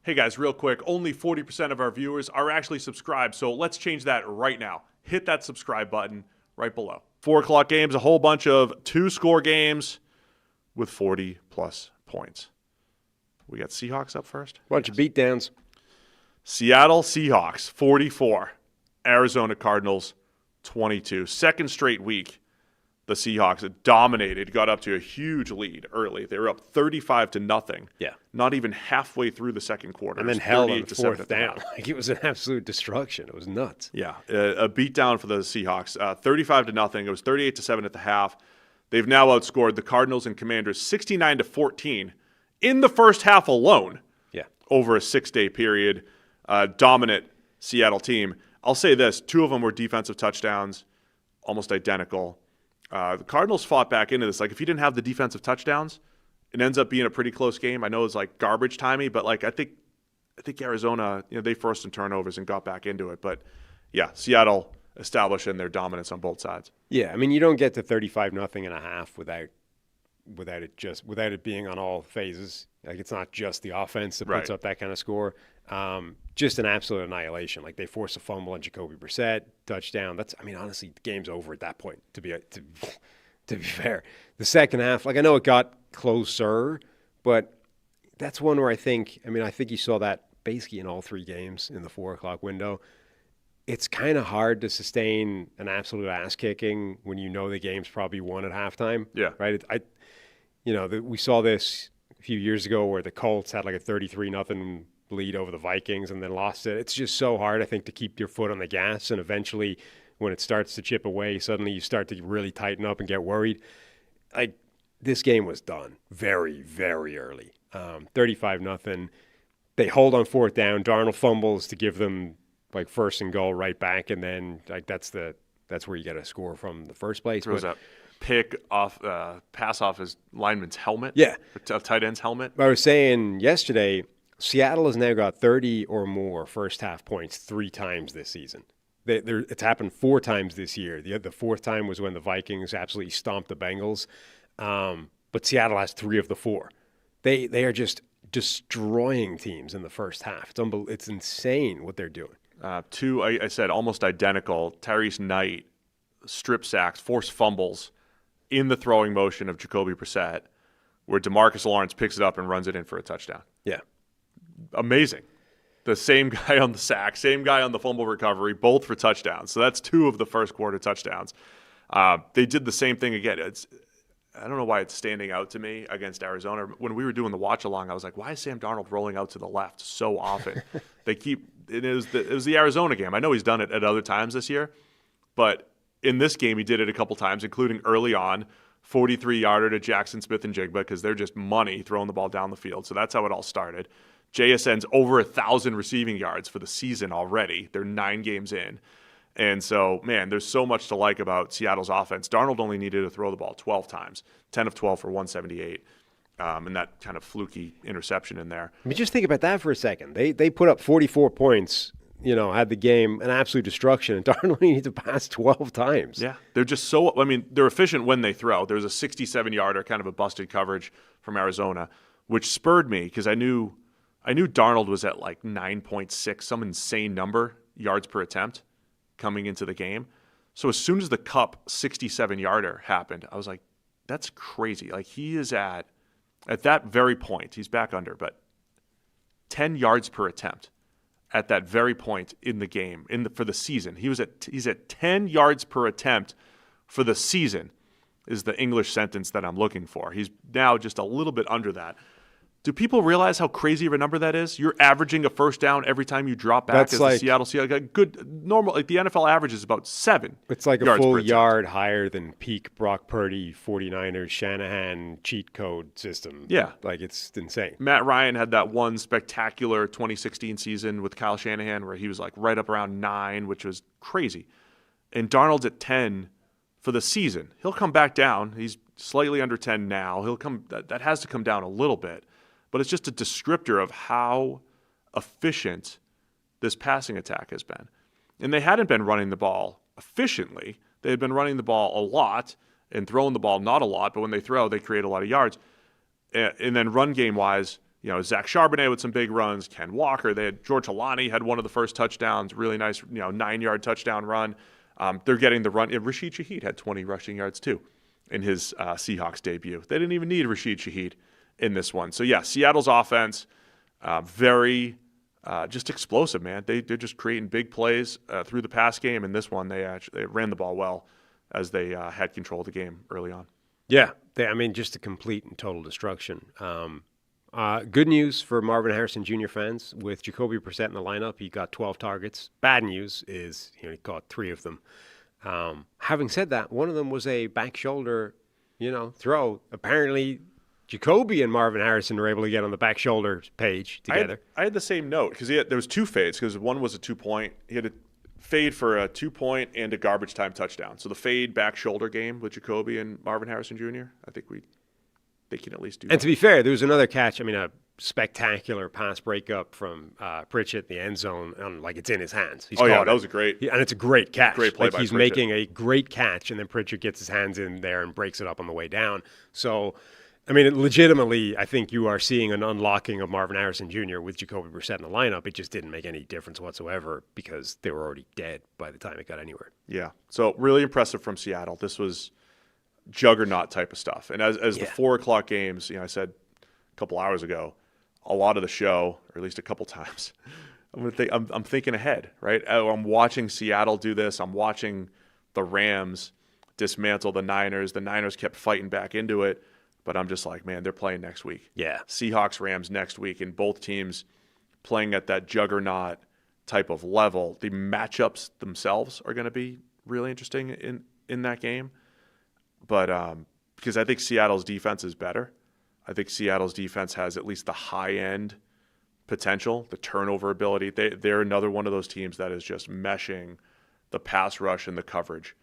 Hey guys, real quick, only 40% of our viewers are actually subscribed, so let's change that right now. Hit that subscribe button right below. 4 o'clock games, a whole bunch of 2-score games with 40-plus points. We got Seahawks up first. Bunch of beatdowns. Seattle Seahawks, 44. Arizona Cardinals, 22. Second straight week, the Seahawks dominated, got up to a huge lead early. They were up 35-0. Yeah. Not even halfway through the second quarter. And then held on the fourth down. Like, it was an absolute destruction. It was nuts. Yeah, a beatdown for the Seahawks. 35-0. It was 38-7 at the half. They've now outscored the Cardinals and Commanders 69-14 in the first half alone. Yeah. Over a 6-day period. Dominant Seattle team. I'll say this, 2 of them were defensive touchdowns, almost identical. The Cardinals fought back into this. Like, if you didn't have the defensive touchdowns, it ends up being a pretty close game. I know it's like garbage timey, but like I think Arizona, they forced some turnovers and got back into it. But yeah, Seattle establishing their dominance on both sides. Yeah, I mean, you don't get to 35-0 and a half without it being on all phases. Like, it's not just the offense that puts up that kind of score. Just an absolute annihilation. Like, they force a fumble on Jacoby Brissett, touchdown. Honestly, the game's over at that point, to be fair. The second half, like, I know it got closer, but that's one where I think you saw that basically in all 3 games in the 4 o'clock window. It's kind of hard to sustain an absolute ass kicking when you know the game's probably won at halftime. Yeah. Right? We saw this a few years ago where the Colts had like a 33-0 lead over the Vikings and then lost it. It's just so hard, I think, to keep your foot on the gas, and eventually when it starts to chip away, suddenly you start to really tighten up and get worried. Like, this game was done very, very early. 35-0. They hold on 4th down. Darnold fumbles to give them like 1st and goal right back, and then like that's where you get a score from the first place. Throws that pick off, pass off his lineman's helmet. Yeah, a tight end's helmet. I was saying yesterday, Seattle has now got 30 or more first half points 3 times this season. It's happened 4 times this year. The 4th time was when the Vikings absolutely stomped the Bengals. But Seattle has 3 of the 4. They are just destroying teams in the first half. It's insane what they're doing. 2, I said, almost identical. Tyrese Knight, strip sacks, forced fumbles in the throwing motion of Jacoby Brissett, where DeMarcus Lawrence picks it up and runs it in for a touchdown. Yeah. Amazing. The same guy on the sack, same guy on the fumble recovery, both for touchdowns. So that's 2 of the first quarter touchdowns. They did the same thing again. I don't know why it's standing out to me against Arizona. When we were doing the watch along, I was like, why is Sam Darnold rolling out to the left so often? It was the Arizona game. I know he's done it at other times this year, but in this game he did it a couple times, including early on, 43-yarder to Jackson Smith-Njigba, because they're just money throwing the ball down the field. So that's how it all started. JSN's over 1,000 receiving yards for the season already. They're 9 games in. And so, man, there's so much to like about Seattle's offense. Darnold only needed to throw the ball 12 times, 10 of 12 for 178, and that kind of fluky interception in there. I mean, just think about that for a second. They put up 44 points, had the game an absolute destruction, and Darnold only needed to pass 12 times. Yeah, they're just they're efficient when they throw. There was a 67-yarder, kind of a busted coverage from Arizona, which spurred me because I knew Darnold was at like 9.6, some insane number, yards per attempt coming into the game. So as soon as the Cup 67-yarder happened, I was like, that's crazy. Like, he is at that very point, he's back under, but 10 yards per attempt at that very point in the game for the season. He's at 10 yards per attempt for the season is the English sentence that I'm looking for. He's now just a little bit under that. Do people realize how crazy of a number that is? You're averaging a first down every time you drop back. That's as like the Seattle Seahawks. Like a good normal, like the NFL average is about 7. It's like a full yard higher than peak Brock Purdy 49ers Shanahan cheat code system. Yeah, like it's insane. Matt Ryan had that one spectacular 2016 season with Kyle Shanahan where he was like right up around 9, which was crazy. And Darnold's at 10 for the season. He'll come back down. He's slightly under 10 now. That has to come down a little bit. But it's just a descriptor of how efficient this passing attack has been. And they hadn't been running the ball efficiently. They had been running the ball a lot and throwing the ball not a lot, but when they throw, they create a lot of yards. And then run game-wise, Zach Charbonnet with some big runs, Ken Walker. They had George Halani had one of the first touchdowns, really nice, 9-yard touchdown run. They're getting the run. Rashid Shaheed had 20 rushing yards too in his Seahawks debut. They didn't even need Rashid Shaheed in this one. So yeah, Seattle's offense, very just explosive, man. They're just creating big plays through the pass game. In this one, they ran the ball well as they had control of the game early on. Yeah, just a complete and total destruction. Good news for Marvin Harrison Jr. fans. With Jacoby Brissett in the lineup, he got 12 targets. Bad news is he caught 3 of them. Having said that, one of them was a back shoulder, throw. Apparently, Jacoby and Marvin Harrison were able to get on the back shoulder page together. I had the same note because there was 2 fades because one was a 2-point. He had a fade for a 2-point and a garbage time touchdown. So the fade back shoulder game with Jacoby and Marvin Harrison Jr., I think they can at least do that. And to be fair, there was another catch. A spectacular pass breakup from Pritchett in the end zone. It's in his hands. He's that was a great. And it's a great catch. Great play by he's Pritchett. Making a great catch, and then Pritchett gets his hands in there and breaks it up on the way down. So, legitimately, I think you are seeing an unlocking of Marvin Harrison Jr. with Jacoby Brissett in the lineup. It just didn't make any difference whatsoever because they were already dead by the time it got anywhere. Yeah. So really impressive from Seattle. This was juggernaut type of stuff. And as the 4:00 games, I said a couple hours ago, a lot of the show, or at least a couple times, I'm thinking ahead, right? I'm watching Seattle do this. I'm watching the Rams dismantle the Niners. The Niners kept fighting back into it. But I'm just like, man, they're playing next week. Yeah. Seahawks, Rams next week, and both teams playing at that juggernaut type of level. The matchups themselves are going to be really interesting in that game. But because I think Seattle's defense is better. I think Seattle's defense has at least the high-end potential, the turnover ability. They're another one of those teams that is just meshing the pass rush and the coverage.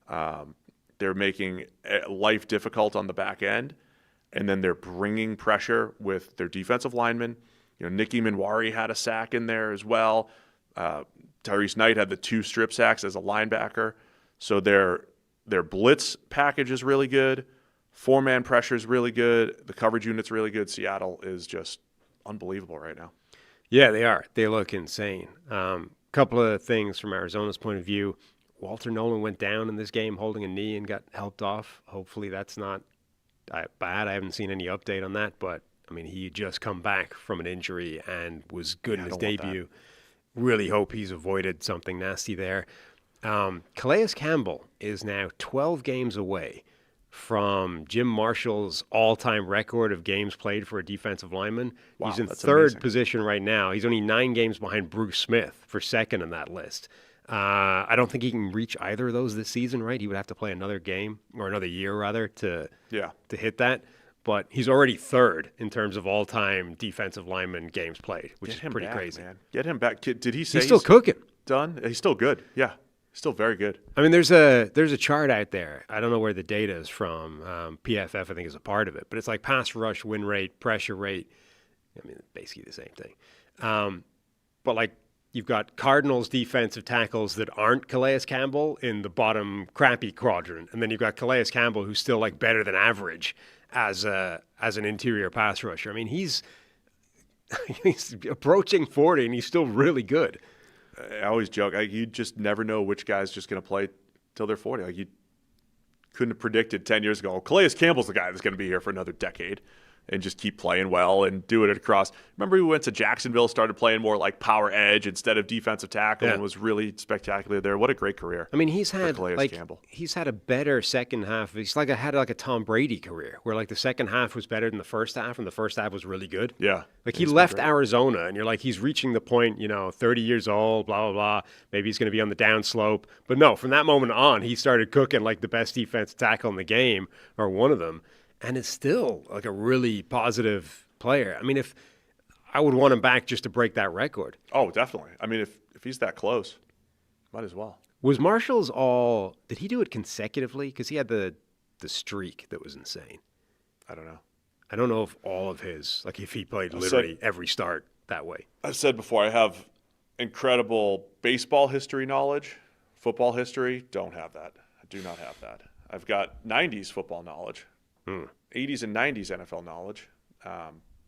They're making life difficult on the back end. And then they're bringing pressure with their defensive linemen. Nicky Minwari had a sack in there as well. Tyrese Knight had the 2 strip sacks as a linebacker. So their blitz package is really good. 4-man pressure is really good. The coverage unit's really good. Seattle is just unbelievable right now. Yeah, they are. They look insane. Couple of things from Arizona's point of view. Walter Nolan went down in this game holding a knee and got helped off. Hopefully that's not bad. I haven't seen any update on that, but he had just come back from an injury and was good in his debut. Really hope he's avoided something nasty there. Calais Campbell is now 12 games away from Jim Marshall's all-time record of games played for a defensive lineman. Wow, he's in that's third amazing. Position right now. He's only 9 games behind Bruce Smith for second in that list. I don't think he can reach either of those this season, right? He would have to play another game, or another year rather, to hit that. But he's already third in terms of all-time defensive lineman games played, which is pretty crazy. Man. Get him back. Did he say he's still cooking? Done? He's still good. Yeah, still very good. There's a chart out there. I don't know where the data is from. PFF, I think, is a part of it. But it's like pass rush, win rate, pressure rate. Basically the same thing. But you've got Cardinals defensive tackles that aren't Calais Campbell in the bottom crappy quadrant. And then you've got Calais Campbell, who's still better than average as an interior pass rusher. He's approaching 40 and he's still really good. I always joke, you just never know which guy's just going to play till they're 40. You couldn't have predicted 10 years ago, Calais Campbell's the guy that's going to be here for another decade and just keep playing well and do it across. Remember we went to Jacksonville, started playing more like power edge instead of defensive tackle and was really spectacular there. What a great career. He's had Campbell. He's had a better second half. He's had a Tom Brady career where the second half was better than the first half and the first half was really good. Yeah. He left Arizona and you're he's reaching the point, 30 years old, blah, blah, blah. Maybe he's going to be on the downslope. But no, from that moment on, he started cooking the best defensive tackle in the game, or one of them. And is still a really positive player. If I would want him back just to break that record. Oh, definitely. If he's that close, might as well. Was Marshall's did he do it consecutively? Because he had the streak that was insane. I don't know. I don't know if all of his, if he played literally every start that way. I've said before, I have incredible baseball history knowledge, football history. Don't have that. I do not have that. I've got 90s football knowledge. 80s and 90s NFL knowledge.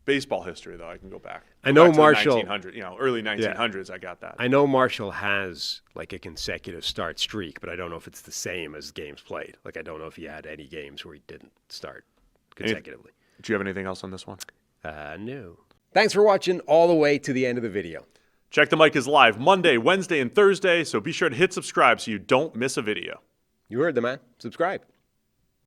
Baseball history, though, I can go back. I know back to Marshall. the 1900s, early 1900s. I got that. I know Marshall has like a consecutive start streak, but I don't know if it's the same as games played. Like I don't know if he had any games where he didn't start consecutively. Do you have anything else on this one? No. Thanks for watching all the way to the end of the video. Check the Mic is live Monday, Wednesday, and Thursday, so be sure to hit subscribe so you don't miss a video. You heard the man. Subscribe.